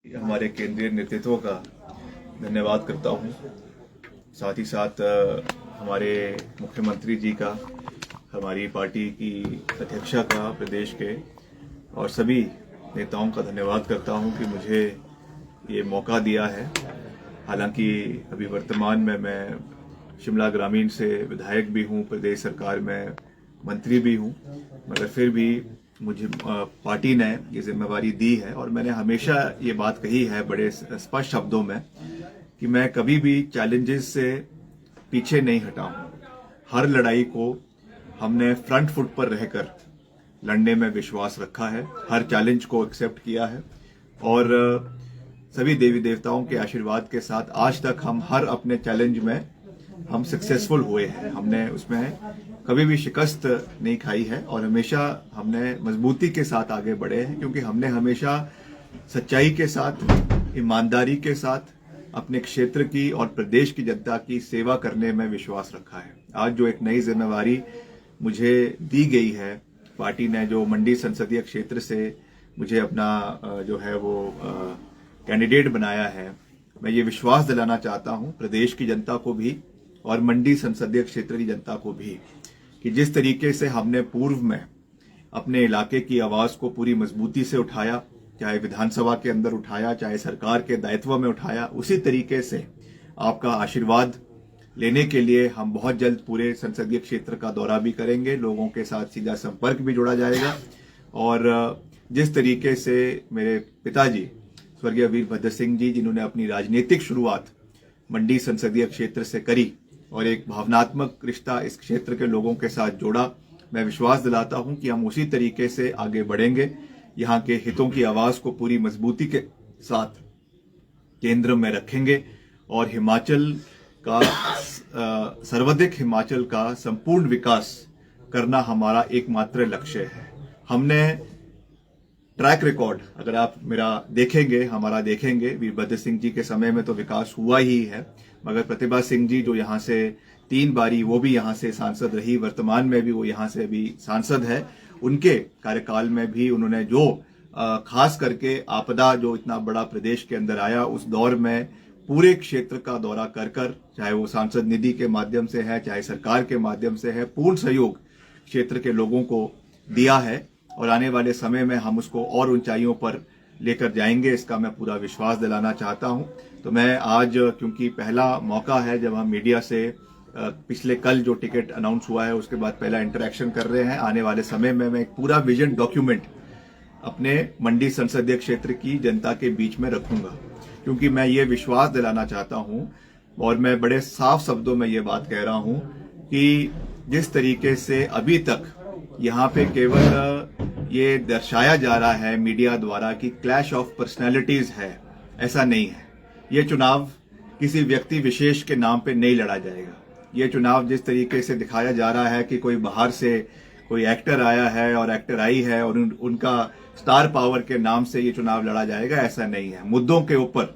हमारे केंद्रीय नेतृत्व का धन्यवाद करता हूं। साथ ही साथ हमारे मुख्यमंत्री जी का, हमारी पार्टी की अध्यक्षा का, प्रदेश के और सभी नेताओं का धन्यवाद करता हूं कि मुझे ये मौका दिया है। हालांकि अभी वर्तमान में मैं शिमला ग्रामीण से विधायक भी हूं, प्रदेश सरकार में मंत्री भी हूं, मगर फिर भी मुझे पार्टी ने ये जिम्मेवारी दी है और मैंने हमेशा ये बात कही है बड़े स्पष्ट शब्दों में कि मैं कभी भी चैलेंजेस से पीछे नहीं हटा हूं। हर लड़ाई को हमने फ्रंट फुट पर रहकर लड़ने में विश्वास रखा है, हर चैलेंज को एक्सेप्ट किया है और सभी देवी देवताओं के आशीर्वाद के साथ आज तक हम हर अपने चैलेंज में हम सक्सेसफुल हुए हैं। हमने उसमें कभी भी शिकस्त नहीं खाई है और हमेशा हमने मजबूती के साथ आगे बढ़े हैं, क्योंकि हमने हमेशा सच्चाई के साथ, ईमानदारी के साथ अपने क्षेत्र की और प्रदेश की जनता की सेवा करने में विश्वास रखा है। आज जो एक नई जिम्मेवारी मुझे दी गई है, पार्टी ने जो मंडी संसदीय क्षेत्र से मुझे अपना जो है वो कैंडिडेट बनाया है, मैं ये विश्वास दिलाना चाहता हूं प्रदेश की जनता को भी और मंडी संसदीय क्षेत्र की जनता को भी कि जिस तरीके से हमने पूर्व में अपने इलाके की आवाज को पूरी मजबूती से उठाया, चाहे विधानसभा के अंदर उठाया, चाहे सरकार के दायित्व में उठाया, उसी तरीके से आपका आशीर्वाद लेने के लिए हम बहुत जल्द पूरे संसदीय क्षेत्र का दौरा भी करेंगे। लोगों के साथ सीधा संपर्क भी जोड़ा जाएगा और जिस तरीके से मेरे पिताजी स्वर्गीय वीरभद्र सिंह जी, जिन्होंने अपनी राजनीतिक शुरुआत मंडी संसदीय क्षेत्र से करी और एक भावनात्मक रिश्ता इस क्षेत्र के लोगों के साथ जोड़ा, मैं विश्वास दिलाता हूं कि हम उसी तरीके से आगे बढ़ेंगे। यहां के हितों की आवाज को पूरी मजबूती के साथ केंद्र में रखेंगे और हिमाचल का सर्वाधिक हिमाचल का संपूर्ण विकास करना हमारा एकमात्र लक्ष्य है। हमने ट्रैक रिकॉर्ड अगर आप मेरा देखेंगे, हमारा देखेंगे, वीरभद्र सिंह जी के समय में तो विकास हुआ ही है, मगर प्रतिभा सिंह जी जो यहां से 3 बारी वो भी यहां से सांसद रही, वर्तमान में भी वो यहां से अभी सांसद है, उनके कार्यकाल में भी उन्होंने जो खास करके आपदा जो इतना बड़ा प्रदेश के अंदर आया, उस दौर में पूरे क्षेत्र का दौरा कर कर, चाहे वो सांसद निधि के माध्यम से है, चाहे सरकार के माध्यम से है, पूर्ण सहयोग क्षेत्र के लोगों को दिया है और आने वाले समय में हम उसको और ऊंचाइयों पर लेकर जाएंगे, इसका मैं पूरा विश्वास दिलाना चाहता हूं। तो मैं आज, क्योंकि पहला मौका है जब हम मीडिया से पिछले कल जो टिकट अनाउंस हुआ है उसके बाद पहला इंटरेक्शन कर रहे हैं, आने वाले समय में मैं एक पूरा विजन डॉक्यूमेंट अपने मंडी संसदीय क्षेत्र की जनता के बीच में रखूंगा, क्योंकि मैं ये विश्वास दिलाना चाहता हूं और मैं बड़े साफ शब्दों में ये बात कह रहा हूं कि जिस तरीके से अभी तक यहाँ पे केवल ये दर्शाया जा रहा है मीडिया द्वारा कि क्लैश ऑफ पर्सनैलिटीज है, ऐसा नहीं है। ये चुनाव किसी व्यक्ति विशेष के नाम पे नहीं लड़ा जाएगा। ये चुनाव जिस तरीके से दिखाया जा रहा है कि कोई बाहर से कोई एक्टर आया है और एक्टर आई है और उनका स्टार पावर के नाम से ये चुनाव लड़ा जाएगा, ऐसा नहीं है। मुद्दों के ऊपर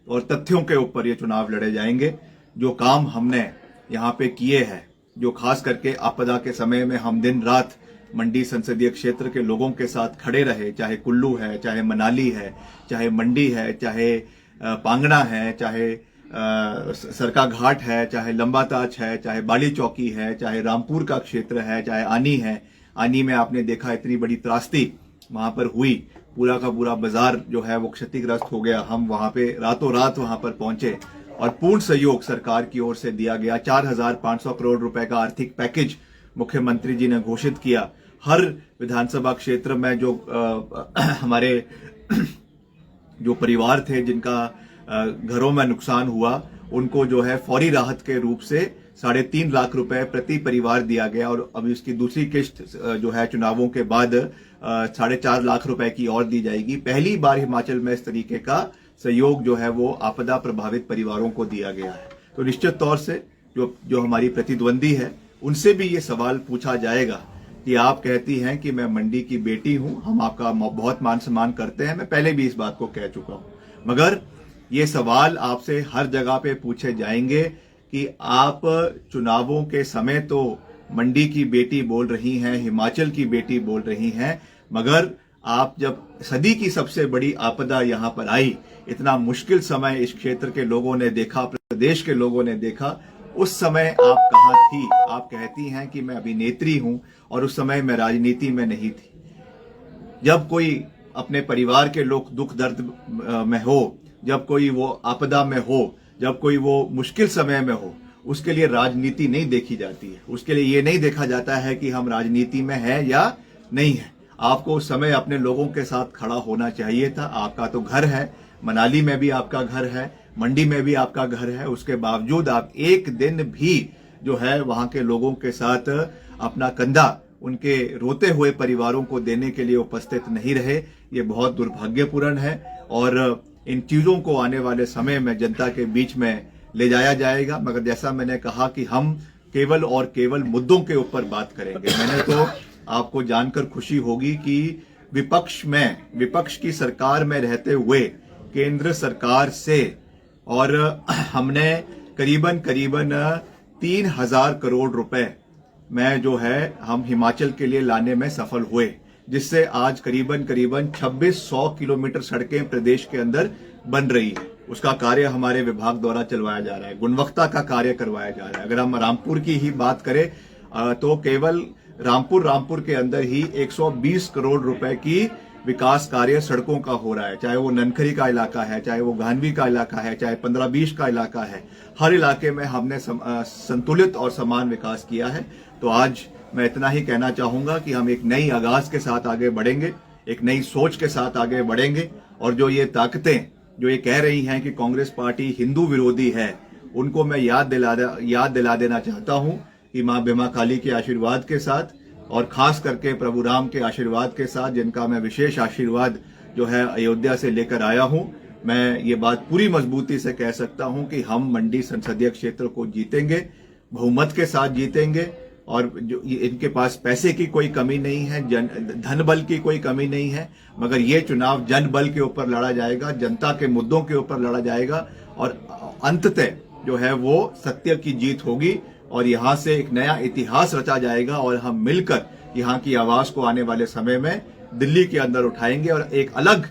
और तथ्यों के ऊपर ये चुनाव लड़े जाएंगे। जो काम हमने यहाँ पे किए हैं, जो खास करके आपदा के समय में हम दिन रात मंडी संसदीय क्षेत्र के लोगों के साथ खड़े रहे, चाहे कुल्लू है, चाहे मनाली है, चाहे मंडी है, चाहे पांगड़ा है, चाहे सरका घाट है, चाहे लंबाताच है, चाहे बाली चौकी है, चाहे रामपुर का क्षेत्र है, चाहे आनी है। आनी में आपने देखा इतनी बड़ी त्रासदी वहां पर हुई, पूरा का पूरा बाजार जो है वो क्षतिग्रस्त हो गया। हम वहां पे रातों रात वहां पर पहुंचे और पूर्ण सहयोग सरकार की ओर से दिया गया। 4,500 करोड़ रुपए का आर्थिक पैकेज मुख्यमंत्री जी ने घोषित किया। हर विधानसभा क्षेत्र में जो हमारे जो परिवार थे जिनका घरों में नुकसान हुआ, उनको जो है फौरी राहत के रूप से 3.5 लाख रुपए प्रति परिवार दिया गया और अभी उसकी दूसरी किस्त जो है चुनावों के बाद 4.5 लाख रुपए की और दी जाएगी। पहली बार हिमाचल में इस तरीके का सहयोग जो है वो आपदा प्रभावित परिवारों को दिया गया है। तो निश्चित तौर से जो हमारी प्रतिद्वंदी है उनसे भी ये सवाल पूछा जाएगा कि आप कहती हैं कि मैं मंडी की बेटी हूं, हम आपका बहुत मान सम्मान करते हैं। मैं पहले भी इस बात को कह चुका हूं, मगर ये सवाल आपसे हर जगह पे पूछे जाएंगे कि आप चुनावों के समय तो मंडी की बेटी बोल रही हैं, हिमाचल की बेटी बोल रही हैं, मगर आप जब सदी की सबसे बड़ी आपदा यहां पर आई, इतना मुश्किल समय इस क्षेत्र के लोगों ने देखा, प्रदेश के लोगों ने देखा, उस समय आप कहां थी? आप कहती हैं कि मैं अभिनेत्री हूं और उस समय मैं राजनीति में नहीं थी। जब कोई अपने परिवार के लोग दुख दर्द में हो, जब कोई वो आपदा में हो, जब कोई वो मुश्किल समय में हो, उसके लिए राजनीति नहीं देखी जाती है। उसके लिए ये नहीं देखा जाता है कि हम राजनीति में हैं या नहीं है। आपको उस समय अपने लोगों के साथ खड़ा होना चाहिए था। आपका तो घर है, मनाली में भी आपका घर है, मंडी में भी आपका घर है, उसके बावजूद आप एक दिन भी जो है वहां के लोगों के साथ अपना कंधा उनके रोते हुए परिवारों को देने के लिए उपस्थित नहीं रहे। ये बहुत दुर्भाग्यपूर्ण है और इन चीजों को आने वाले समय में जनता के बीच में ले जाया जाएगा। मगर जैसा मैंने कहा कि हम केवल और केवल मुद्दों के ऊपर बात करेंगे। मैंने तो आपको जानकर खुशी होगी कि विपक्ष की सरकार में रहते हुए केंद्र सरकार से और हमने करीबन 3,000 करोड़ रुपए में जो है हम हिमाचल के लिए लाने में सफल हुए, जिससे आज करीबन 2600 किलोमीटर सड़कें प्रदेश के अंदर बन रही है। उसका कार्य हमारे विभाग द्वारा चलवाया जा रहा है, गुणवत्ता का कार्य करवाया जा रहा है। अगर हम रामपुर की ही बात करें तो केवल रामपुर के अंदर ही 120 करोड़ रुपए की विकास कार्य सड़कों का हो रहा है, चाहे वो ननखरी का इलाका है, चाहे वो गांधी का इलाका है, चाहे 15-20 का इलाका है। हर इलाके में हमने संतुलित और समान विकास किया है। तो आज मैं इतना ही कहना चाहूंगा कि हम एक नई आगाज के साथ आगे बढ़ेंगे, एक नई सोच के साथ आगे बढ़ेंगे और जो ये ताकतें जो ये कह रही हैं कि कांग्रेस पार्टी हिंदू विरोधी है, उनको मैं याद दिला देना चाहता हूं कि मां बीमा काली के आशीर्वाद के साथ और खास करके प्रभु राम के आशीर्वाद के साथ, जिनका मैं विशेष आशीर्वाद जो है अयोध्या से लेकर आया हूं, मैं ये बात पूरी मजबूती से कह सकता हूं कि हम मंडी संसदीय क्षेत्र को जीतेंगे, बहुमत के साथ जीतेंगे। और जो इनके पास पैसे की कोई कमी नहीं है, धन बल की कोई कमी नहीं है, मगर ये चुनाव जन बल के ऊपर लड़ा जाएगा, जनता के मुद्दों के ऊपर लड़ा जाएगा और अंततः जो है वो सत्य की जीत होगी और यहां से एक नया इतिहास रचा जाएगा और हम मिलकर यहां की आवाज को आने वाले समय में दिल्ली के अंदर उठाएंगे और एक अलग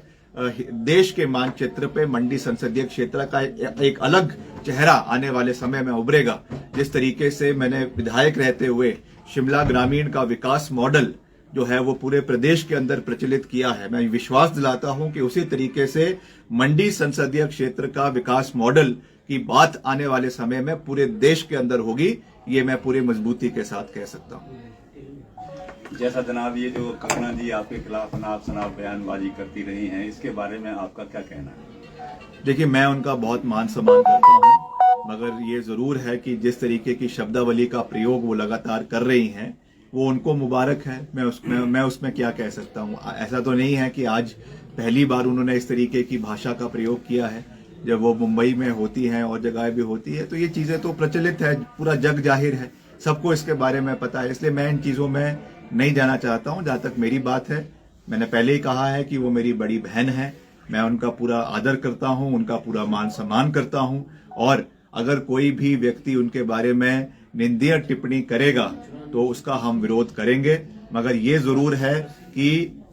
देश के मानचित्र पे मंडी संसदीय क्षेत्र का एक अलग चेहरा आने वाले समय में उभरेगा। जिस तरीके से मैंने विधायक रहते हुए शिमला ग्रामीण का विकास मॉडल जो है वो पूरे प्रदेश के अंदर प्रचलित किया है, मैं विश्वास दिलाता हूं कि उसी तरीके से मंडी संसदीय क्षेत्र का विकास मॉडल की बात आने वाले समय में पूरे देश के अंदर होगी। ये मैं पूरी मजबूती के साथ कह सकता हूं। जैसा जनाब ये जो कंगना जी आपके खिलाफ अनाप शनाप बयानबाजी करती रही हैं, इसके बारे में आपका क्या कहना है? देखिए, मैं उनका बहुत मान सम्मान करता हूं, मगर ये जरूर है कि जिस तरीके की शब्दावली का प्रयोग वो लगातार कर रही हैं वो उनको मुबारक है। मैं उसमें क्या कह सकता हूं। ऐसा तो नहीं है कि आज पहली बार उन्होंने इस तरीके की भाषा का प्रयोग किया है। जब वो मुंबई में होती हैं और जगह भी होती है तो ये चीजें तो प्रचलित है, पूरा जग जाहिर है, सबको इसके बारे में पता है। इसलिए मैं इन चीजों में नहीं जाना चाहता हूं। जहां तक मेरी बात है, मैंने पहले ही कहा है कि वो मेरी बड़ी बहन है, मैं उनका पूरा आदर करता हूं, उनका पूरा मान सम्मान करता हूं और अगर कोई भी व्यक्ति उनके बारे में निंदनीय टिप्पणी करेगा तो उसका हम विरोध करेंगे। मगर ये जरूर है कि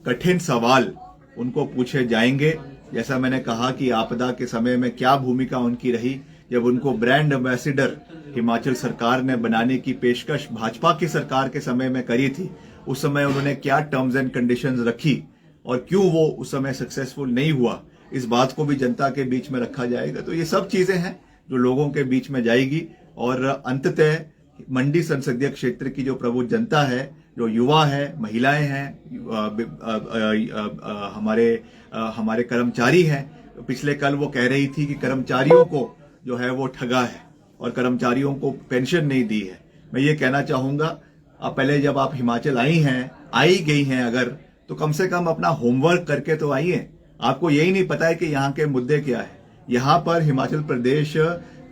कठिन सवाल उनको पूछे जाएंगे। जैसा मैंने कहा कि आपदा के समय में क्या भूमिका उनकी रही, जब उनको ब्रांड एम्बेसडर हिमाचल सरकार ने बनाने की पेशकश भाजपा की सरकार के समय में करी थी, उस समय उन्होंने क्या टर्म्स एंड कंडीशंस रखी और क्यों वो उस समय सक्सेसफुल नहीं हुआ, इस बात को भी जनता के बीच में रखा जाएगा। तो ये सब चीजें हैं जो लोगों के बीच में जाएगी और अंततः मंडी संसदीय क्षेत्र की जो प्रबुद्ध जनता है, जो युवा है, महिलाएं हैं, हमारे कर्मचारी हैं। पिछले कल वो कह रही थी कि कर्मचारियों को जो है वो ठगा है और कर्मचारियों को पेंशन नहीं दी है। मैं ये कहना चाहूंगा, आप पहले जब आप हिमाचल आई गई हैं अगर, तो कम से कम अपना होमवर्क करके तो आइए। आपको यही नहीं पता है कि यहाँ के मुद्दे क्या है। यहाँ पर हिमाचल प्रदेश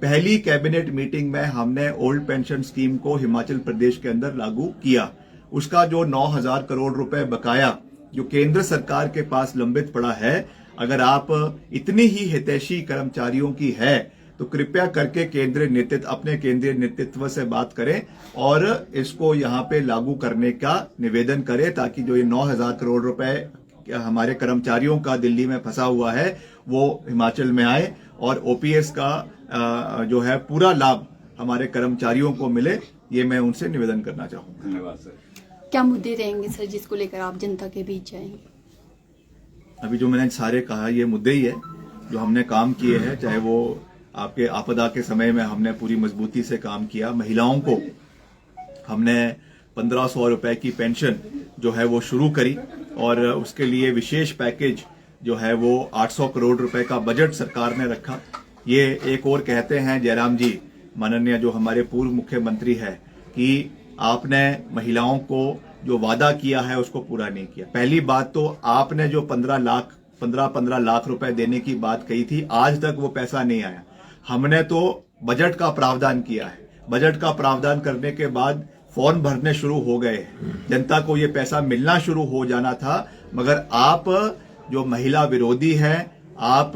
पहली कैबिनेट मीटिंग में हमने ओल्ड पेंशन स्कीम को हिमाचल प्रदेश के अंदर लागू किया। उसका जो 9,000 करोड़ रुपए बकाया जो केंद्र सरकार के पास लंबित पड़ा है, अगर आप इतनी ही हितैषी कर्मचारियों की है तो कृपया करके अपने केंद्रीय नेतृत्व से बात करें और इसको यहाँ पे लागू करने का निवेदन करें, ताकि जो ये 9,000 करोड़ रुपए हमारे कर्मचारियों का दिल्ली में फंसा हुआ है वो हिमाचल में आए और ओपीएस का जो है पूरा लाभ हमारे कर्मचारियों को मिले, ये मैं उनसे निवेदन करना चाहूंगा। धन्यवाद सर। क्या मुद्दे रहेंगे सर जिसको लेकर आप जनता के बीच जाएंगे? अभी जो मैंने सारे कहा ये मुद्दे ही है जो हमने काम किए हैं, चाहे वो आपके आपदा के समय में हमने पूरी मजबूती से काम किया। महिलाओं को हमने 1500 रुपए की पेंशन जो है वो शुरू करी और उसके लिए विशेष पैकेज जो है वो 800 करोड़ रुपए का बजट सरकार ने रखा। ये एक और कहते हैं जयराम जी, माननीय जो हमारे पूर्व मुख्यमंत्री है, कि आपने महिलाओं को जो वादा किया है उसको पूरा नहीं किया। पहली बात तो आपने जो 15 लाख रुपए देने की बात कही थी, आज तक वो पैसा नहीं आया। हमने तो बजट का प्रावधान किया है, बजट का प्रावधान करने के बाद फॉर्म भरने शुरू हो गए, जनता को ये पैसा मिलना शुरू हो जाना था, मगर आप जो महिला विरोधी हैं, आप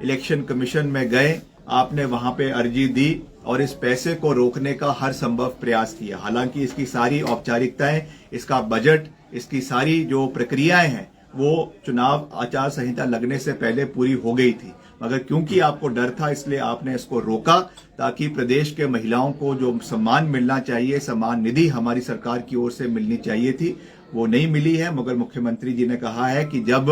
इलेक्शन कमीशन में गए, आपने वहां पे अर्जी दी और इस पैसे को रोकने का हर संभव प्रयास किया। हालांकि इसकी सारी औपचारिकताएं, इसका बजट, इसकी सारी जो प्रक्रियाएं हैं वो चुनाव आचार संहिता लगने से पहले पूरी हो गई थी, मगर क्योंकि आपको डर था इसलिए आपने इसको रोका ताकि प्रदेश के महिलाओं को जो सम्मान मिलना चाहिए, सम्मान निधि हमारी सरकार की ओर से मिलनी चाहिए थी, वो नहीं मिली है। मगर मुख्यमंत्री जी ने कहा है कि जब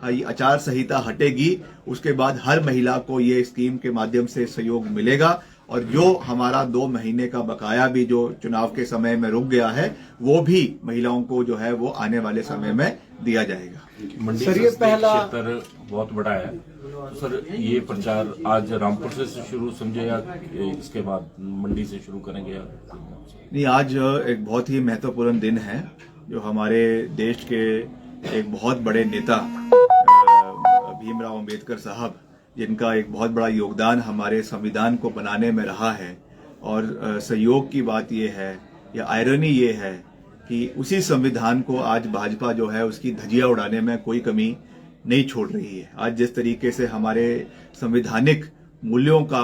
आचार संहिता हटेगी उसके बाद हर महिला को ये स्कीम के माध्यम से सहयोग मिलेगा और जो हमारा 2 महीने का बकाया भी जो चुनाव के समय में रुक गया है वो भी महिलाओं को जो है वो आने वाले समय में दिया जाएगा। मंडी संसदीय क्षेत्र बहुत बड़ा है, तो सर ये प्रचार आज रामपुर से शुरू समझे या इसके बाद मंडी से शुरू करेंगे? नहीं, आज एक बहुत ही महत्वपूर्ण दिन है जो हमारे देश के एक बहुत बड़े नेता भीमराव अंबेडकर साहब, जिनका एक बहुत बड़ा योगदान हमारे संविधान को बनाने में रहा है, और सहयोग की बात यह है या आयरनी ये है कि उसी संविधान को आज भाजपा जो है उसकी धज्जियां उड़ाने में कोई कमी नहीं छोड़ रही है। आज जिस तरीके से हमारे संवैधानिक मूल्यों का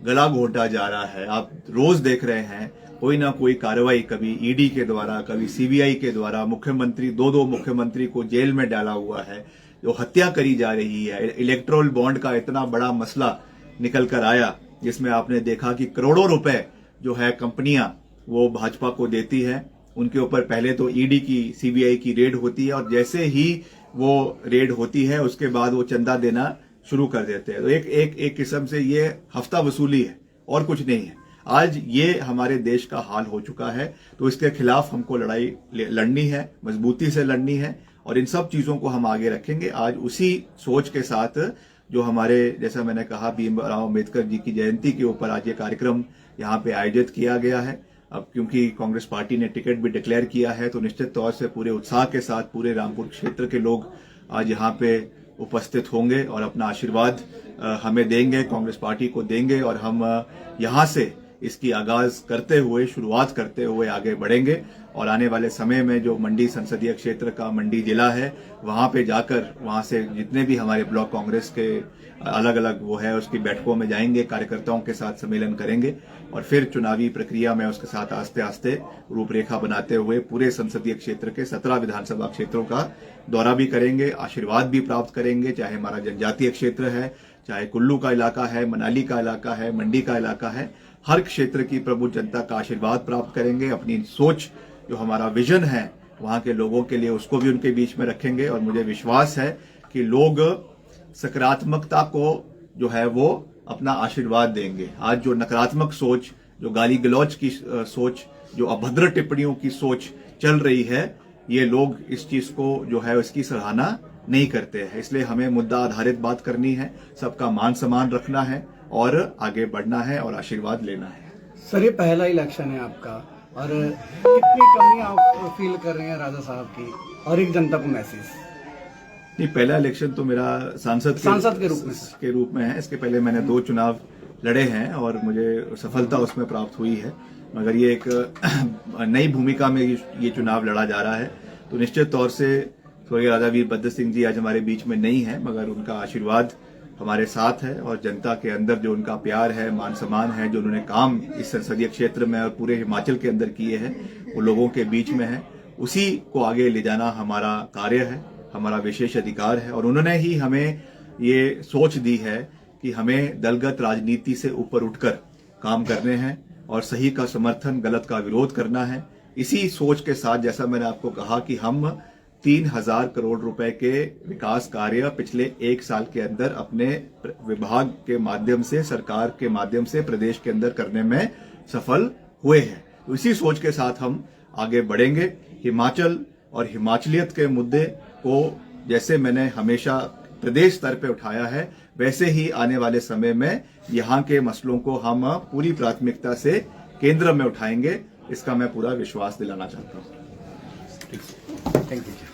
गला घोटा जा रहा है, आप रोज देख रहे हैं कोई ना कोई कार्रवाई, कभी ईडी के द्वारा, कभी सीबीआई के द्वारा, मुख्यमंत्री 2 मुख्यमंत्री को जेल में डाला हुआ है, जो हत्या करी जा रही है। इलेक्टोरल बॉन्ड का इतना बड़ा मसला निकल कर आया जिसमें आपने देखा कि करोड़ों रुपए जो है कंपनियां वो भाजपा को देती है, उनके ऊपर पहले तो ईडी की, सीबीआई की रेड होती है और जैसे ही वो रेड होती है उसके बाद वो चंदा देना शुरू कर देते हैं। तो एक किस्म से ये हफ्ता वसूली है और कुछ नहीं है। आज ये हमारे देश का हाल हो चुका है, तो इसके खिलाफ हमको लड़ाई लड़नी है, मजबूती से लड़नी है और इन सब चीजों को हम आगे रखेंगे। आज उसी सोच के साथ जो हमारे, जैसा मैंने कहा, भीमराव अम्बेडकर जी की जयंती के ऊपर आज ये कार्यक्रम यहाँ पे आयोजित किया गया है। अब क्योंकि कांग्रेस पार्टी ने टिकट भी डिक्लेयर किया है तो निश्चित तौर से पूरे उत्साह के साथ पूरे रामपुर क्षेत्र के लोग आज यहाँ पे उपस्थित होंगे और अपना आशीर्वाद हमें देंगे, कांग्रेस पार्टी को देंगे और हम यहाँ से इसकी आगाज करते हुए, शुरुआत करते हुए आगे बढ़ेंगे और आने वाले समय में जो मंडी संसदीय क्षेत्र का मंडी जिला है वहां पे जाकर वहां से जितने भी हमारे ब्लॉक कांग्रेस के अलग अलग वो है उसकी बैठकों में जाएंगे, कार्यकर्ताओं के साथ सम्मेलन करेंगे और फिर चुनावी प्रक्रिया में उसके साथ आस्ते आस्ते रूपरेखा बनाते हुए पूरे संसदीय क्षेत्र के 17 विधानसभा क्षेत्रों का दौरा भी करेंगे, आशीर्वाद भी प्राप्त करेंगे, चाहे हमारा जनजातीय क्षेत्र है, चाहे कुल्लू का इलाका है, मनाली का इलाका है, मंडी का इलाका है, हर क्षेत्र की प्रभु जनता का आशीर्वाद प्राप्त करेंगे। अपनी सोच, जो हमारा विजन है वहां के लोगों के लिए, उसको भी उनके बीच में रखेंगे और मुझे विश्वास है कि लोग सकारात्मकता को जो है वो अपना आशीर्वाद देंगे। आज जो नकारात्मक सोच, जो गाली गलौज की सोच, जो अभद्र टिप्पणियों की सोच चल रही है, ये लोग इस चीज को जो है इसकी सराहना नहीं करते हैं। इसलिए हमें मुद्दा आधारित बात करनी है, सबका मान सम्मान रखना है और आगे बढ़ना है और आशीर्वाद लेना है। सर, ये पहला इलेक्शन है आपका और कितनी कमी आप फील कर रहे हैं राजा साहब की, और एक जनता को मैसेज? नहीं, पहला इलेक्शन तो मेरा सांसद के रूप में है। इसके पहले मैंने 2 चुनाव लड़े हैं और मुझे सफलता उसमें प्राप्त हुई है, मगर ये एक नई भूमिका में ये चुनाव लड़ा जा रहा है। तो निश्चित तौर से स्वर्गीय राजा वीरभद्र सिंह जी आज हमारे बीच में नहीं है, मगर उनका आशीर्वाद हमारे साथ है और जनता के अंदर जो उनका प्यार है, मान सम्मान है, जो उन्होंने काम इस संसदीय क्षेत्र में और पूरे हिमाचल के अंदर किए हैं, वो लोगों के बीच में है। उसी को आगे ले जाना हमारा कार्य है हमारा विशेष अधिकार है और उन्होंने ही हमें ये सोच दी है कि हमें दलगत राजनीति से ऊपर उठकर काम करने हैं और सही का समर्थन, गलत का विरोध करना है। इसी सोच के साथ जैसा मैंने आपको कहा कि हम 3000 करोड़ रुपए के विकास कार्य पिछले 1 साल के अंदर अपने विभाग के माध्यम से, सरकार के माध्यम से प्रदेश के अंदर करने में सफल हुए हैं। तो इसी सोच के साथ हम आगे बढ़ेंगे। हिमाचल और हिमाचलियत के मुद्दे को जैसे मैंने हमेशा प्रदेश स्तर पे उठाया है, वैसे ही आने वाले समय में यहाँ के मसलों को हम पूरी प्राथमिकता से केंद्र में उठाएंगे। इसका मैं पूरा विश्वास दिलाना चाहता हूँ। Thank you.